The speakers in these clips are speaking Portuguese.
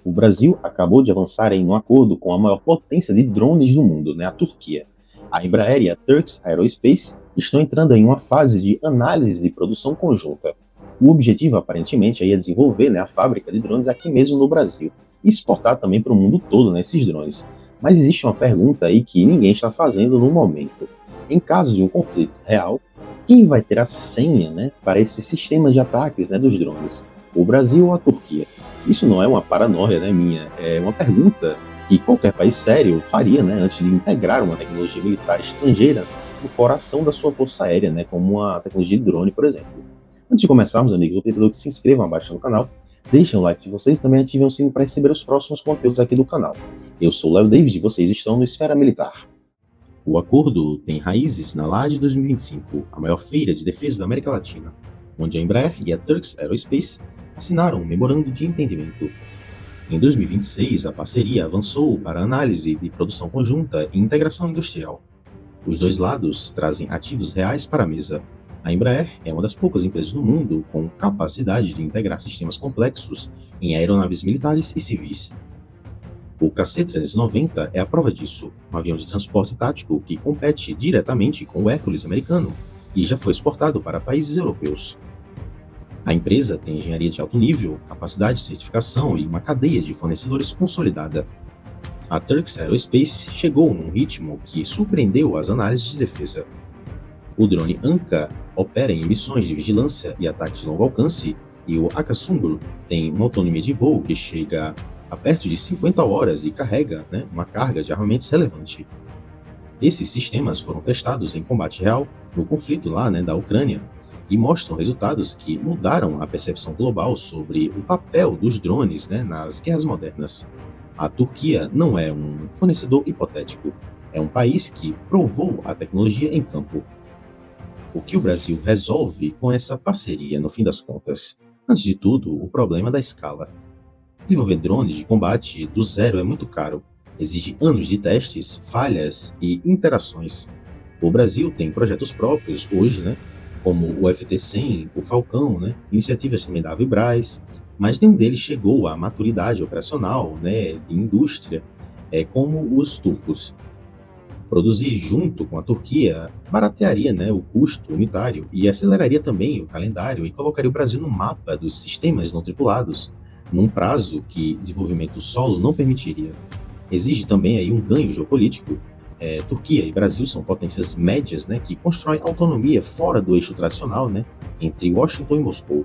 O Brasil acabou de avançar em um acordo com a maior potência de drones do mundo, né, a Turquia. A Embraer e a Turks Aerospace estão entrando em uma fase de análise de produção conjunta. O objetivo, aparentemente, é desenvolver, né, a fábrica de drones aqui mesmo no Brasil e exportar também para o mundo todo, né, esses drones. Mas existe uma pergunta aí que ninguém está fazendo no momento. Em caso de um conflito real, quem vai ter a senha, né, para esse sistema de ataques, né, dos drones? O Brasil ou a Turquia? Isso não é uma paranoia, né, minha, é uma pergunta que qualquer país sério faria, né, antes de integrar uma tecnologia militar estrangeira no coração da sua força aérea, né, como a tecnologia de drone, por exemplo. Antes de começarmos, amigos, eu peço que se inscrevam abaixo no canal, deixem o like de vocês e também ativem o sininho para receber os próximos conteúdos aqui do canal. Eu sou o Léo David e vocês estão no Esfera Militar. O acordo tem raízes na LAD 2025, a maior feira de defesa da América Latina, onde a Embraer e a Turks Aerospace assinaram um memorando de entendimento. Em 2026, a parceria avançou para análise de produção conjunta e integração industrial. Os dois lados trazem ativos reais para a mesa. A Embraer é uma das poucas empresas no mundo com capacidade de integrar sistemas complexos em aeronaves militares e civis. O KC-390 é a prova disso, um avião de transporte tático que compete diretamente com o Hércules americano e já foi exportado para países europeus. A empresa tem engenharia de alto nível, capacidade de certificação e uma cadeia de fornecedores consolidada. A Turks Aerospace chegou num ritmo que surpreendeu as análises de defesa. O drone Anka opera em missões de vigilância e ataque de longo alcance, e o Akasungur tem uma autonomia de voo que chega a perto de 50 horas e carrega, né, uma carga de armamentos relevante. Esses sistemas foram testados em combate real no conflito lá, né, da Ucrânia e mostram resultados que mudaram a percepção global sobre o papel dos drones, né, nas guerras modernas. A Turquia não é um fornecedor hipotético, é um país que provou a tecnologia em campo. O que o Brasil resolve com essa parceria, no fim das contas? Antes de tudo, o problema da escala. Desenvolver drones de combate do zero é muito caro, exige anos de testes, falhas e interações. O Brasil tem projetos próprios hoje, né, como o FT-100, o Falcão, né, iniciativas também da Avibraz, mas nenhum deles chegou à maturidade operacional, né, de indústria, como os turcos. Produzir junto com a Turquia baratearia, né, o custo unitário e aceleraria também o calendário e colocaria o Brasil no mapa dos sistemas não tripulados, num prazo que desenvolvimento solo não permitiria. Exige também aí um ganho geopolítico. Turquia e Brasil são potências médias, né, que constroem autonomia fora do eixo tradicional, né, entre Washington e Moscou.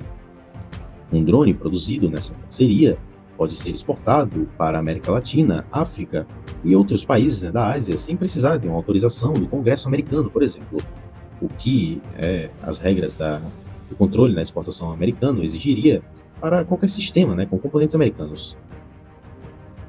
Um drone produzido nessa parceria pode ser exportado para a América Latina, África e outros países, né, da Ásia sem precisar de uma autorização do Congresso americano, por exemplo, o que as regras do controle na exportação americano exigiria para qualquer sistema, né, com componentes americanos.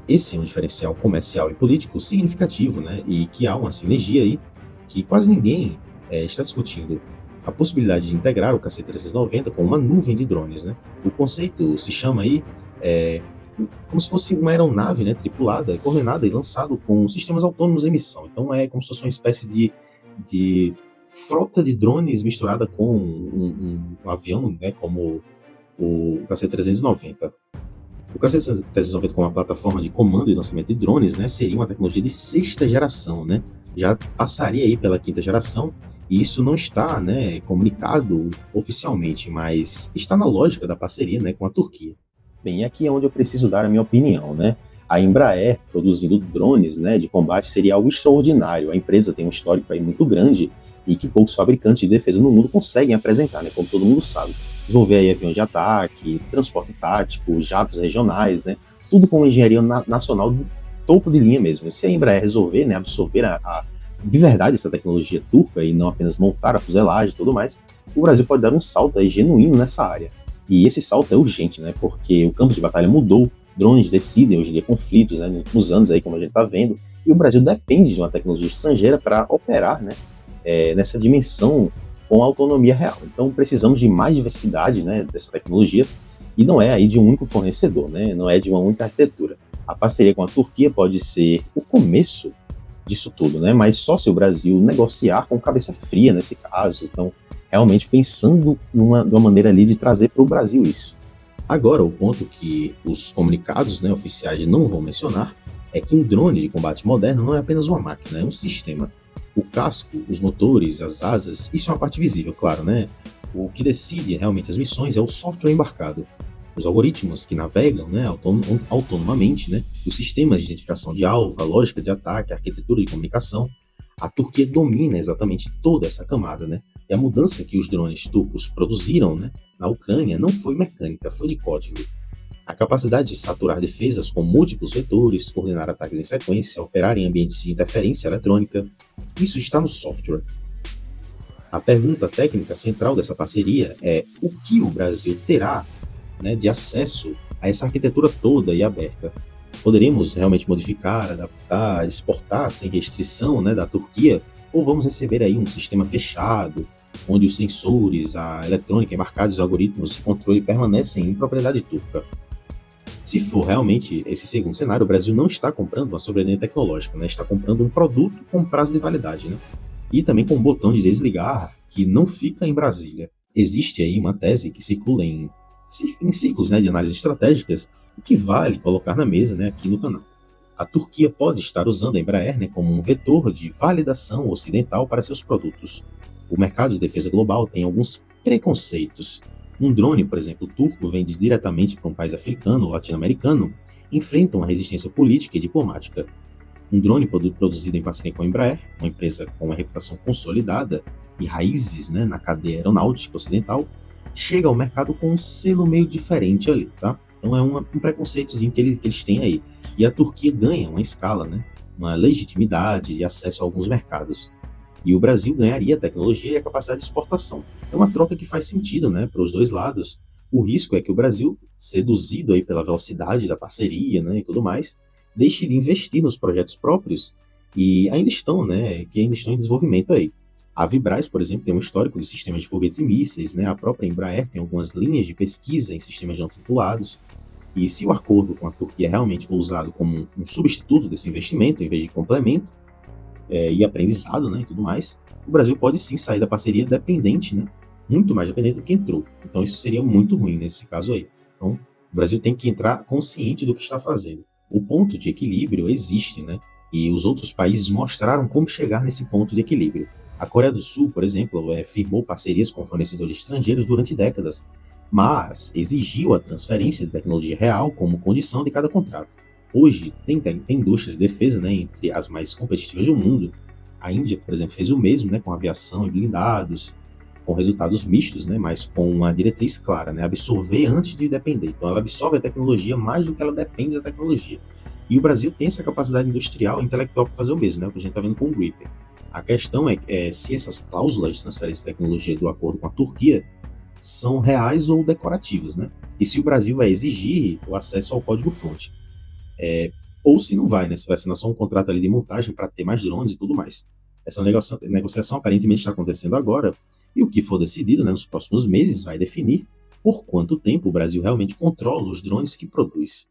Esse é um diferencial comercial e político significativo, né, e que há uma sinergia aí que quase ninguém está discutindo. A possibilidade de integrar o KC-390 com uma nuvem de drones, né? O conceito se chama aí como se fosse uma aeronave, né, tripulada, coordenada e lançado com sistemas autônomos em missão. Então é como se fosse uma espécie de frota de drones misturada com um avião, né, como o KC-390. O KC-390 com uma plataforma de comando e lançamento de drones, né, seria uma tecnologia de sexta geração, né? Já passaria aí pela quinta geração, e isso não está, né, comunicado oficialmente, mas está na lógica da parceria, né, com a Turquia. Bem, aqui é onde eu preciso dar a minha opinião, né? A Embraer produzindo drones, né, de combate seria algo extraordinário. A empresa tem um histórico aí muito grande e que poucos fabricantes de defesa no mundo conseguem apresentar, né, como todo mundo sabe. Desenvolver aí aviões de ataque, transporte tático, jatos regionais, né, tudo com engenharia nacional de topo de linha mesmo. Se a Embraer resolver, né, absorver de verdade essa tecnologia turca e não apenas montar a fuselagem e tudo mais, o Brasil pode dar um salto aí genuíno nessa área. E esse salto é urgente, né, porque o campo de batalha mudou, drones decidem hoje em dia conflitos, né, nos últimos anos aí, como a gente está vendo, e o Brasil depende de uma tecnologia estrangeira para operar, né, nessa dimensão com autonomia real. Então precisamos de mais diversidade, né, dessa tecnologia, e não é aí de um único fornecedor, né, não é de uma única arquitetura. A parceria com a Turquia pode ser o começo disso tudo, né, mas só se o Brasil negociar com cabeça fria nesse caso, então realmente pensando de uma maneira ali de trazer para o Brasil isso. Agora, o ponto que os comunicados, né, oficiais não vão mencionar é que um drone de combate moderno não é apenas uma máquina, é um sistema. O casco, os motores, as asas, isso é uma parte visível, claro, né? O que decide realmente as missões é o software embarcado. Os algoritmos que navegam, né, autonomamente, né, os sistemas de identificação de alvo, a lógica de ataque, a arquitetura de comunicação. A Turquia domina exatamente toda essa camada, né? E a mudança que os drones turcos produziram, né, na Ucrânia não foi mecânica, foi de código. A capacidade de saturar defesas com múltiplos vetores, coordenar ataques em sequência, operar em ambientes de interferência eletrônica, isso está no software. A pergunta técnica central dessa parceria é o que o Brasil terá, né, de acesso a essa arquitetura toda e aberta. Poderemos realmente modificar, adaptar, exportar sem restrição, né, da Turquia, ou vamos receber aí um sistema fechado, onde os sensores, a eletrônica embarcados e os algoritmos de controle permanecem em propriedade turca? Se for realmente esse segundo cenário, o Brasil não está comprando uma soberania tecnológica, né? Está comprando um produto com prazo de validade, né? E também com um botão de desligar que não fica em Brasília. Existe aí uma tese que circula em círculos, né, de análises estratégicas e que vale colocar na mesa, né, aqui no canal. A Turquia pode estar usando a Embraer, né, como um vetor de validação ocidental para seus produtos. O mercado de defesa global tem alguns preconceitos. Um drone, por exemplo, turco, vende diretamente para um país africano ou latino-americano, enfrenta uma resistência política e diplomática. Um drone produzido em parceria com a Embraer, uma empresa com uma reputação consolidada e raízes, né, na cadeia aeronáutica ocidental, chega ao mercado com um selo meio diferente ali, tá? Então é um preconceitozinho que eles têm aí. E a Turquia ganha uma escala, né, uma legitimidade e acesso a alguns mercados. E o Brasil ganharia a tecnologia e a capacidade de exportação. É uma troca que faz sentido, né, para os dois lados. O risco é que o Brasil, seduzido aí pela velocidade da parceria, né, e tudo mais, deixe de investir nos projetos próprios e ainda estão, né, que ainda estão em desenvolvimento aí. A Vibraz, por exemplo, tem um histórico de sistemas de foguetes e mísseis, né? A própria Embraer tem algumas linhas de pesquisa em sistemas não tripulados. E se o acordo com a Turquia realmente for usado como um substituto desse investimento, em vez de complemento, e aprendizado, né, e tudo mais, o Brasil pode sim sair da parceria dependente, né, muito mais dependente do que entrou. Então isso seria muito ruim nesse caso aí. Então o Brasil tem que entrar consciente do que está fazendo. O ponto de equilíbrio existe, né, e os outros países mostraram como chegar nesse ponto de equilíbrio. A Coreia do Sul, por exemplo, firmou parcerias com fornecedores estrangeiros durante décadas, mas exigiu a transferência de tecnologia real como condição de cada contrato. Hoje, tem indústria de defesa, né, entre as mais competitivas do mundo. A Índia, por exemplo, fez o mesmo, né, com aviação e blindados, com resultados mistos, né, mas com uma diretriz clara, né, absorver antes de depender. Então, ela absorve a tecnologia mais do que ela depende da tecnologia. E o Brasil tem essa capacidade industrial e intelectual para fazer o mesmo, né, o que a gente está vendo com o Gripen. A questão é se essas cláusulas de transferência de tecnologia do acordo com a Turquia são reais ou decorativas, né? E se o Brasil vai exigir o acesso ao código-fonte. Ou se não vai, né? Se vai assinar só um contrato ali de montagem para ter mais drones e tudo mais. Essa negociação aparentemente está acontecendo agora, e o que for decidido, né, nos próximos meses vai definir por quanto tempo o Brasil realmente controla os drones que produz.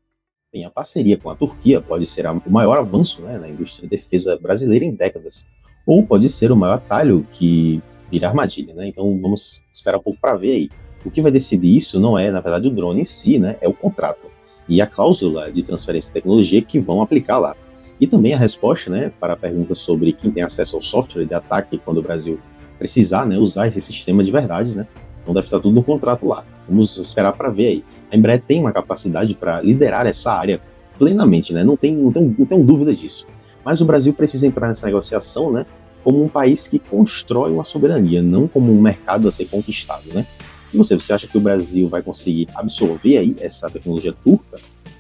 Bem, a parceria com a Turquia pode ser o maior avanço, né, na indústria de defesa brasileira em décadas, ou pode ser o maior atalho que vira armadilha, né? Então vamos esperar um pouco para ver aí. O que vai decidir isso não é, na verdade, o drone em si, né? É o contrato e a cláusula de transferência de tecnologia que vão aplicar lá. E também a resposta, né, para a pergunta sobre quem tem acesso ao software de ataque quando o Brasil precisar, né, usar esse sistema de verdade, né? Então deve estar tudo no contrato lá. Vamos esperar para ver aí. A Embraer tem uma capacidade para liderar essa área plenamente, né? Não tenho dúvida disso. Mas o Brasil precisa entrar nessa negociação, né, como um país que constrói uma soberania, não como um mercado a ser conquistado, né? E você acha que o Brasil vai conseguir absorver aí essa tecnologia turca?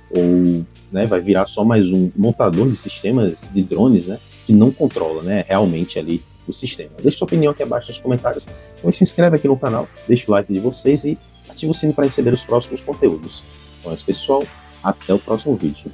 Ou, né, vai virar só mais um montador de sistemas de drones, né, que não controla, né, realmente ali o sistema? Deixe sua opinião aqui abaixo nos comentários. Então se inscreve aqui no canal, deixa o like de vocês e ativa o sino para receber os próximos conteúdos. Então é isso, pessoal. Até o próximo vídeo.